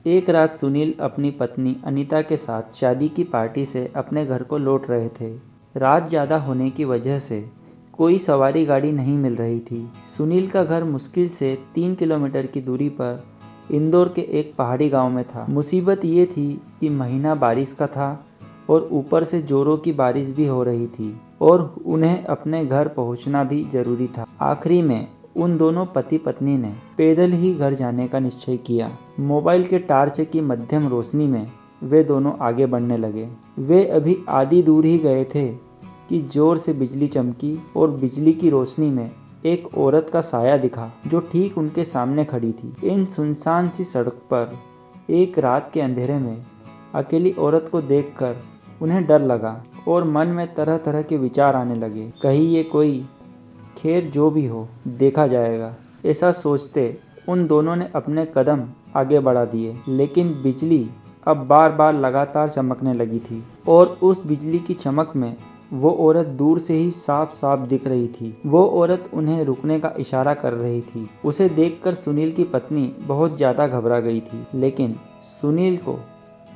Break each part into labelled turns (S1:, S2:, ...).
S1: एक रात सुनील अपनी पत्नी अनीता के साथ शादी की पार्टी से अपने घर को लौट रहे थे। रात ज़्यादा होने की वजह से कोई सवारी गाड़ी नहीं मिल रही थी। सुनील का घर मुश्किल से 3 किलोमीटर की दूरी पर इंदौर के एक पहाड़ी गांव में था। मुसीबत ये थी कि महीना बारिश का था और ऊपर से जोरों की बारिश भी हो रही थी और उन्हें अपने घर पहुंचना भी जरूरी था। आखिरी में उन दोनों पति पत्नी ने पैदल ही घर जाने का निश्चय किया। मोबाइल के टार्च की मध्यम रोशनी में वे दोनों आगे बढ़ने लगे। वे अभी आधी दूर ही गए थे कि जोर से बिजली चमकी और बिजली की रोशनी में एक औरत का साया दिखा जो ठीक उनके सामने खड़ी थी। इन सुनसान सी सड़क पर एक रात के अंधेरे में अकेली औरत को देखकर उन्हें डर लगा और मन में तरह तरह के विचार आने लगे। कहीं ये कोई, खैर जो भी हो देखा जाएगा, ऐसा सोचते उन दोनों ने अपने कदम आगे बढ़ा दिए। लेकिन बिजली अब बार बार लगातार चमकने लगी थी और उस बिजली की चमक में वो औरत दूर से ही साफ साफ दिख रही थी। वो औरत उन्हें रुकने का इशारा कर रही थी। उसे देखकर सुनील की पत्नी बहुत ज़्यादा घबरा गई थी, लेकिन सुनील को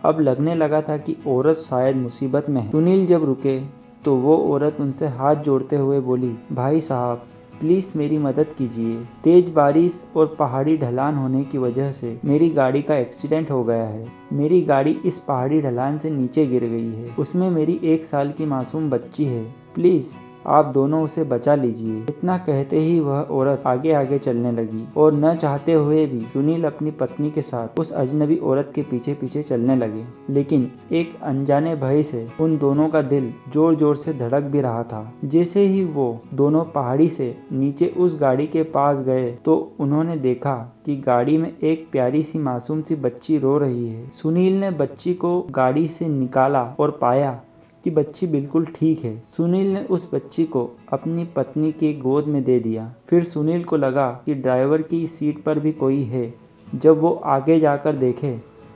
S1: अब लगने लगा था कि औरत शायद मुसीबत में है। सुनील जब रुके तो वो औरत उनसे हाथ जोड़ते हुए बोली, भाई साहब प्लीज़ मेरी मदद कीजिए। तेज बारिश और पहाड़ी ढलान होने की वजह से मेरी गाड़ी का एक्सीडेंट हो गया है। मेरी गाड़ी इस पहाड़ी ढलान से नीचे गिर गई है। उसमें मेरी 1 साल की मासूम बच्ची है। प्लीज़ आप दोनों उसे बचा लीजिए। इतना कहते ही वह औरत आगे आगे चलने लगी और न चाहते हुए भी सुनील अपनी पत्नी के साथ उस अजनबी औरत के पीछे पीछे चलने लगे। लेकिन एक अनजाने भय से उन दोनों का दिल जोर जोर से धड़क भी रहा था। जैसे ही वो दोनों पहाड़ी से नीचे उस गाड़ी के पास गए तो उन्होंने देखा कि गाड़ी में एक प्यारी सी मासूम सी बच्ची रो रही है। सुनील ने बच्ची को गाड़ी से निकाला और पाया कि बच्ची बिल्कुल ठीक है। सुनील ने उस बच्ची को अपनी पत्नी की गोद में दे दिया। फिर सुनील को लगा कि ड्राइवर की सीट पर भी कोई है। जब वो आगे जाकर देखे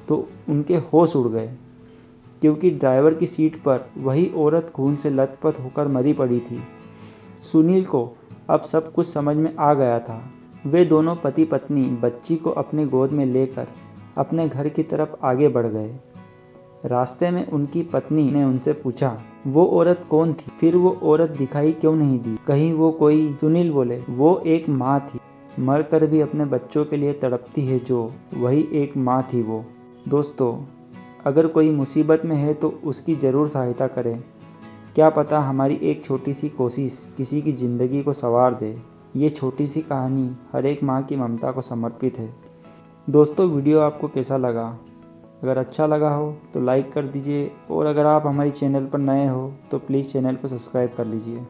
S1: तो उनके होश उड़ गए, क्योंकि ड्राइवर की सीट पर वही औरत खून से लथपथ होकर मरी पड़ी थी। सुनील को अब सब कुछ समझ में आ गया था। वे दोनों पति पत्नी बच्ची को अपने गोद में लेकर अपने घर की तरफ आगे बढ़ गए। रास्ते में उनकी पत्नी ने उनसे पूछा, वो औरत कौन थी? फिर वो औरत दिखाई क्यों नहीं दी? कहीं वो कोई? सुनील बोले, वो एक माँ थी, मरकर भी अपने बच्चों के लिए तड़पती है जो, वही एक माँ थी वो। दोस्तों, अगर कोई मुसीबत में है तो उसकी ज़रूर सहायता करें। क्या पता हमारी एक छोटी सी कोशिश किसी की ज़िंदगी को संवार दे। ये छोटी सी कहानी हर एक माँ की ममता को समर्पित है। दोस्तों, वीडियो आपको कैसा लगा? अगर अच्छा लगा हो तो लाइक कर दीजिए और अगर आप हमारे चैनल पर नए हो तो प्लीज़ चैनल को सब्सक्राइब कर लीजिए।